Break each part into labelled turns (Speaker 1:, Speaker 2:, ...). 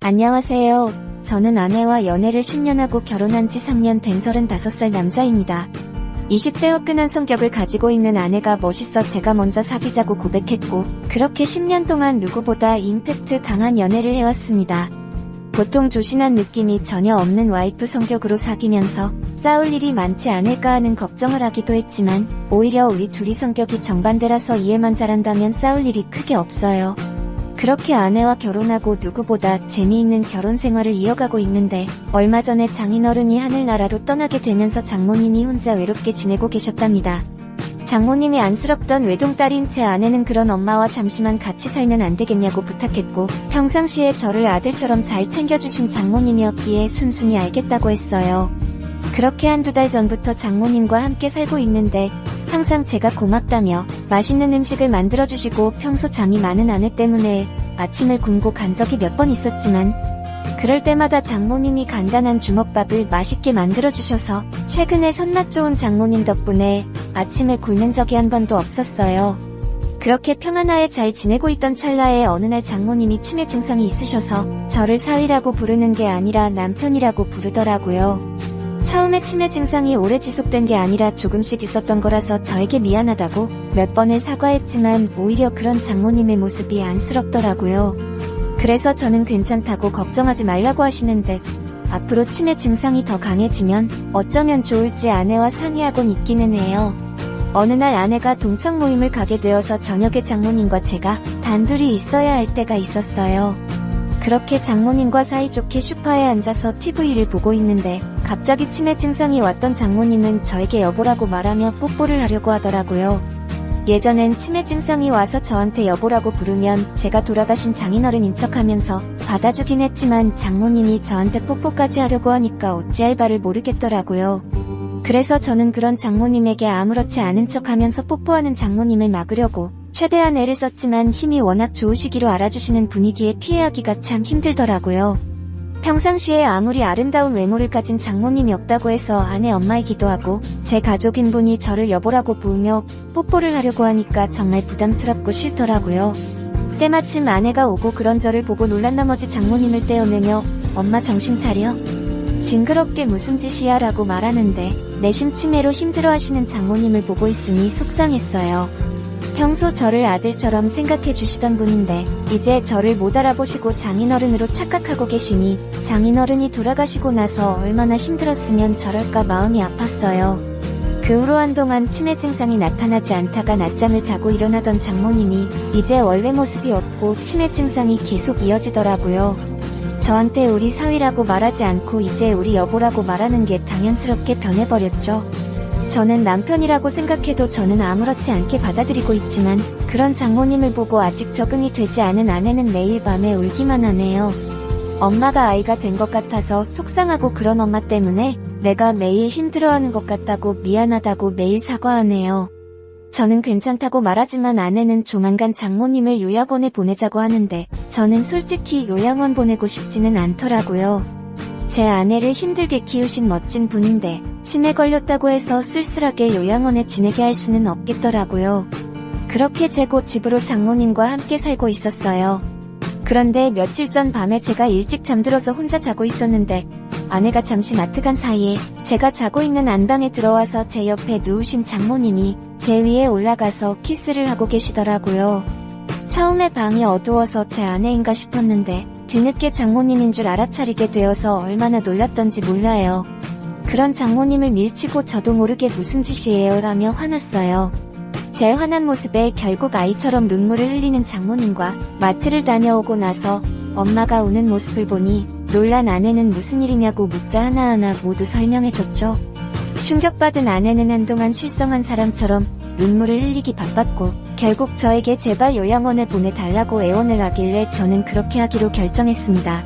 Speaker 1: 안녕하세요. 저는 아내와 연애를 10년 하고 결혼한 지 3년 된 35살 남자입니다. 20대 화끈한 성격을 가지고 있는 아내가 멋있어 제가 먼저 사귀자고 고백했고, 그렇게 10년 동안 누구보다 임팩트 강한 연애를 해왔습니다. 보통 조신한 느낌이 전혀 없는 와이프 성격으로 사귀면서 싸울 일이 많지 않을까 하는 걱정을 하기도 했지만, 오히려 우리 둘이 성격이 정반대라서 이해만 잘한다면 싸울 일이 크게 없어요. 그렇게 아내와 결혼하고 누구보다 재미있는 결혼 생활을 이어가고 있는데, 얼마 전에 장인어른이 하늘나라로 떠나게 되면서 장모님이 혼자 외롭게 지내고 계셨답니다. 장모님이 안쓰럽던 외동딸인 제 아내는 그런 엄마와 잠시만 같이 살면 안 되겠냐고 부탁했고, 평상시에 저를 아들처럼 잘 챙겨주신 장모님이었기에 순순히 알겠다고 했어요. 그렇게 한두 달 전부터 장모님과 함께 살고 있는데, 항상 제가 고맙다며 맛있는 음식을 만들어주시고 평소 잠이 많은 아내 때문에 아침을 굶고 간 적이 몇 번 있었지만, 그럴 때마다 장모님이 간단한 주먹밥을 맛있게 만들어주셔서 최근에 손맛 좋은 장모님 덕분에 아침을 굶는 적이 한 번도 없었어요. 그렇게 평안하에 잘 지내고 있던 찰나에 어느 날 장모님이 치매 증상이 있으셔서 저를 사위라고 부르는 게 아니라 남편이라고 부르더라고요. 처음에 치매 증상이 오래 지속된 게 아니라 조금씩 있었던 거라서 저에게 미안하다고 몇 번을 사과했지만 오히려 그런 장모님의 모습이 안쓰럽더라고요. 그래서 저는 괜찮다고 걱정하지 말라고 하시는데, 앞으로 치매 증상이 더 강해지면 어쩌면 좋을지 아내와 상의하곤 있기는 해요. 어느 날 아내가 동창 모임을 가게 되어서 저녁에 장모님과 제가 단둘이 있어야 할 때가 있었어요. 그렇게 장모님과 사이좋게 소파에 앉아서 TV를 보고 있는데, 갑자기 치매 증상이 왔던 장모님은 저에게 여보라고 말하며 뽀뽀를 하려고 하더라고요. 예전엔 치매 증상이 와서 저한테 여보라고 부르면 제가 돌아가신 장인어른인 척하면서 받아주긴 했지만, 장모님이 저한테 뽀뽀까지 하려고 하니까 어찌할 바를 모르겠더라고요. 그래서 저는 그런 장모님에게 아무렇지 않은 척하면서 뽀뽀하는 장모님을 막으려고 최대한 애를 썼지만 힘이 워낙 좋으시기로 알아주시는 분위기에 피해하기가 참 힘들더라고요. 평상시에 아무리 아름다운 외모를 가진 장모님이 없다고 해서 아내 엄마이기도 하고, 제 가족인 분이 저를 여보라고 부으며 뽀뽀를 하려고 하니까 정말 부담스럽고 싫더라고요. 때마침 아내가 오고 그런 저를 보고 놀란 나머지 장모님을 떼어내며 "엄마 정신 차려. 징그럽게 무슨 짓이야" 라고 말하는데, 내심 치매로 힘들어하시는 장모님을 보고 있으니 속상했어요. 평소 저를 아들처럼 생각해 주시던 분인데 이제 저를 못 알아보시고 장인어른으로 착각하고 계시니, 장인어른이 돌아가시고 나서 얼마나 힘들었으면 저럴까 마음이 아팠어요. 그 후로 한동안 치매 증상이 나타나지 않다가 낮잠을 자고 일어나던 장모님이 이제 원래 모습이 없고 치매 증상이 계속 이어지더라고요. 저한테 우리 사위라고 말하지 않고 이제 우리 여보라고 말하는 게 당연스럽게 변해버렸죠. 저는 남편이라고 생각해도 저는 아무렇지 않게 받아들이고 있지만, 그런 장모님을 보고 아직 적응이 되지 않은 아내는 매일 밤에 울기만 하네요. 엄마가 아이가 된 것 같아서 속상하고 그런 엄마 때문에 내가 매일 힘들어하는 것 같다고 미안하다고 매일 사과하네요. 저는 괜찮다고 말하지만 아내는 조만간 장모님을 요양원에 보내자고 하는데, 저는 솔직히 요양원 보내고 싶지는 않더라고요. 제 아내를 힘들게 키우신 멋진 분인데 치매 걸렸다고 해서 쓸쓸하게 요양원에 지내게 할 수는 없겠더라고요. 그렇게 재고 집으로 장모님과 함께 살고 있었어요. 그런데 며칠 전 밤에 제가 일찍 잠들어서 혼자 자고 있었는데, 아내가 잠시 마트 간 사이에 제가 자고 있는 안방에 들어와서 제 옆에 누우신 장모님이 제 위에 올라가서 키스를 하고 계시더라고요. 처음에 방이 어두워서 제 아내인가 싶었는데 뒤늦게 장모님인 줄 알아차리게 되어서 얼마나 놀랐던지 몰라요. 그런 장모님을 밀치고 저도 모르게 무슨 짓이에요 라며 화났어요. 제 화난 모습에 결국 아이처럼 눈물을 흘리는 장모님과 마트를 다녀오고 나서 엄마가 우는 모습을 보니 놀란 아내는 무슨 일이냐고 묻자 하나하나 모두 설명해줬죠. 충격받은 아내는 한동안 실성한 사람처럼 눈물을 흘리기 바빴고, 결국 저에게 제발 요양원에 보내달라고 애원을 하길래 저는 그렇게 하기로 결정했습니다.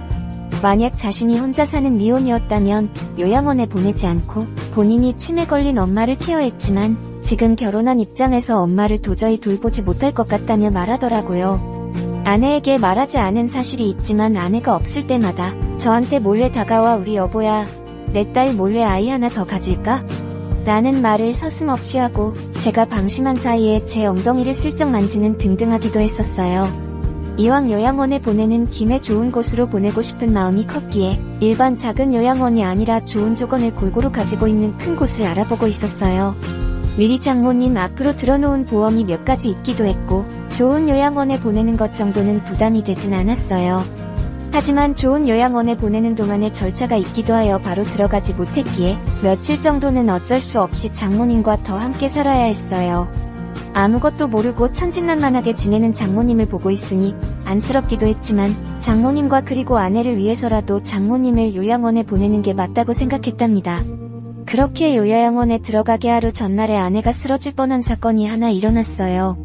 Speaker 1: 만약 자신이 혼자 사는 미혼이었다면 요양원에 보내지 않고 본인이 치매 걸린 엄마를 케어했지만, 지금 결혼한 입장에서 엄마를 도저히 돌보지 못할 것 같다며 말하더라고요. 아내에게 말하지 않은 사실이 있지만 아내가 없을 때마다 저한테 몰래 다가와 "우리 여보야, 내 딸 몰래 아이 하나 더 가질까?" 라는 말을 서슴없이 하고, 제가 방심한 사이에 제 엉덩이를 슬쩍 만지는 등등 하기도 했었어요. 이왕 요양원에 보내는 김에 좋은 곳으로 보내고 싶은 마음이 컸기에 일반 작은 요양원이 아니라 좋은 조건을 골고루 가지고 있는 큰 곳을 알아보고 있었어요. 미리 장모님 앞으로 들어놓은 보험이 몇 가지 있기도 했고 좋은 요양원에 보내는 것 정도는 부담이 되진 않았어요. 하지만 좋은 요양원에 보내는 동안에 절차가 있기도 하여 바로 들어가지 못했기에 며칠 정도는 어쩔 수 없이 장모님과 더 함께 살아야 했어요. 아무것도 모르고 천진난만하게 지내는 장모님을 보고 있으니 안쓰럽기도 했지만 장모님과 그리고 아내를 위해서라도 장모님을 요양원에 보내는 게 맞다고 생각했답니다. 그렇게 요양원에 들어가게 하루 전날에 아내가 쓰러질 뻔한 사건이 하나 일어났어요.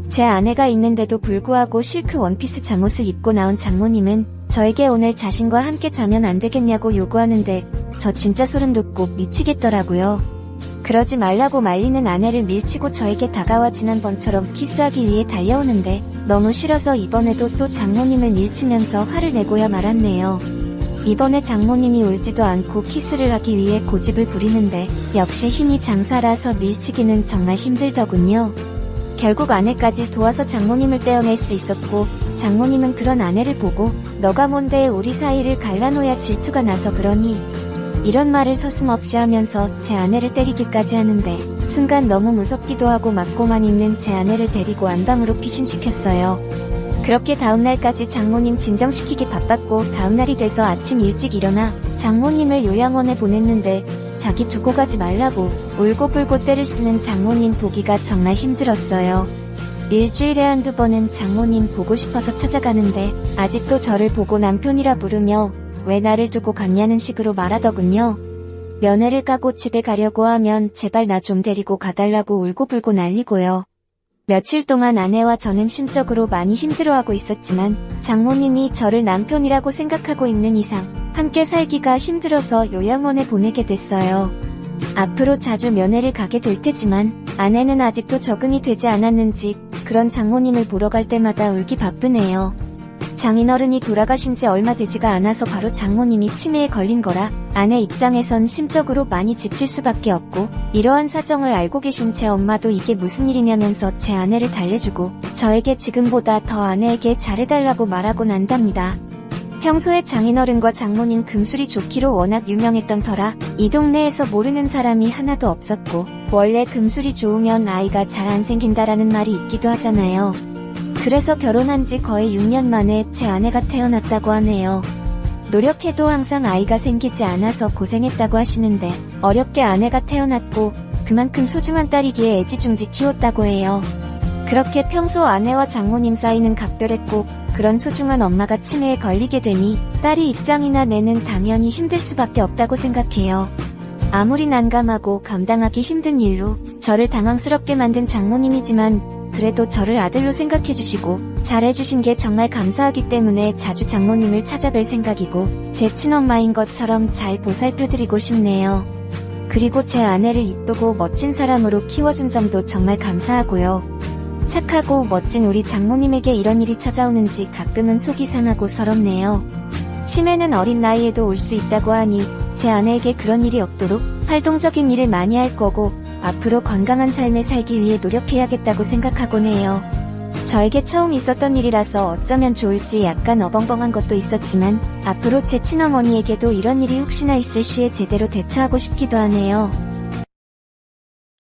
Speaker 1: 제 아내가 있는데도 불구하고 실크 원피스 잠옷을 입고 나온 장모님은 저에게 오늘 자신과 함께 자면 안 되겠냐고 요구하는데 저 진짜 소름 돋고 미치겠더라고요. 그러지 말라고 말리는 아내를 밀치고 저에게 다가와 지난번처럼 키스하기 위해 달려오는데 너무 싫어서 이번에도 또 장모님을 밀치면서 화를 내고야 말았네요. 이번에 장모님이 울지도 않고 키스를 하기 위해 고집을 부리는데 역시 힘이 장사라서 밀치기는 정말 힘들더군요. 결국 아내까지 도와서 장모님을 떼어낼 수 있었고 장모님은 그런 아내를 보고 너가 뭔데 우리 사이를 갈라놓아야 질투가 나서 그러니 이런 말을 서슴없이 하면서 제 아내를 때리기까지 하는데 순간 너무 무섭기도 하고 맞고만 있는 제 아내를 데리고 안방으로 피신시켰어요. 그렇게 다음날까지 장모님 진정시키기 바빴고 다음날이 돼서 아침 일찍 일어나 장모님을 요양원에 보냈는데 자기 두고 가지 말라고 울고불고 때를 쓰는 장모님 보기가 정말 힘들었어요. 일주일에 한두 번은 장모님 보고 싶어서 찾아가는데 아직도 저를 보고 남편이라 부르며 왜 나를 두고 갔냐는 식으로 말하더군요. 면회를 까고 집에 가려고 하면 제발 나 좀 데리고 가달라고 울고불고 난리고요. 며칠 동안 아내와 저는 심적으로 많이 힘들어하고 있었지만 장모님이 저를 남편이라고 생각하고 있는 이상 함께 살기가 힘들어서 요양원에 보내게 됐어요. 앞으로 자주 면회를 가게 될 테지만 아내는 아직도 적응이 되지 않았는지 그런 장모님을 보러 갈 때마다 울기 바쁘네요. 장인어른이 돌아가신 지 얼마 되지가 않아서 바로 장모님이 치매에 걸린 거라 아내 입장에선 심적으로 많이 지칠 수밖에 없고 이러한 사정을 알고 계신 제 엄마도 이게 무슨 일이냐면서 제 아내를 달래주고 저에게 지금보다 더 아내에게 잘해달라고 말하곤 한답니다. 평소에 장인어른과 장모님 금술이 좋기로 워낙 유명했던 터라 이 동네에서 모르는 사람이 하나도 없었고 원래 금술이 좋으면 아이가 잘 안 생긴다라는 말이 있기도 하잖아요. 그래서 결혼한 지 거의 6년 만에 제 아내가 태어났다고 하네요. 노력해도 항상 아이가 생기지 않아서 고생했다고 하시는데 어렵게 아내가 태어났고 그만큼 소중한 딸이기에 애지중지 키웠다고 해요. 그렇게 평소 아내와 장모님 사이는 각별했고 그런 소중한 엄마가 치매에 걸리게 되니 딸이 입장이나 내는 당연히 힘들 수밖에 없다고 생각해요. 아무리 난감하고 감당하기 힘든 일로 저를 당황스럽게 만든 장모님이지만 그래도 저를 아들로 생각해주시고 잘해주신 게 정말 감사하기 때문에 자주 장모님을 찾아뵐 생각이고 제 친엄마인 것처럼 잘 보살펴드리고 싶네요. 그리고 제 아내를 이쁘고 멋진 사람으로 키워준 점도 정말 감사하고요. 착하고 멋진 우리 장모님에게 이런 일이 찾아오는지 가끔은 속이 상하고 서럽네요. 치매는 어린 나이에도 올 수 있다고 하니 제 아내에게 그런 일이 없도록 활동적인 일을 많이 할 거고 앞으로 건강한 삶을 살기 위해 노력해야겠다고 생각하곤 해요. 저에게 처음 있었던 일이라서 어쩌면 좋을지 약간 어벙벙한 것도 있었지만 앞으로 제 친어머니에게도 이런 일이 혹시나 있을 시에 제대로 대처하고 싶기도 하네요.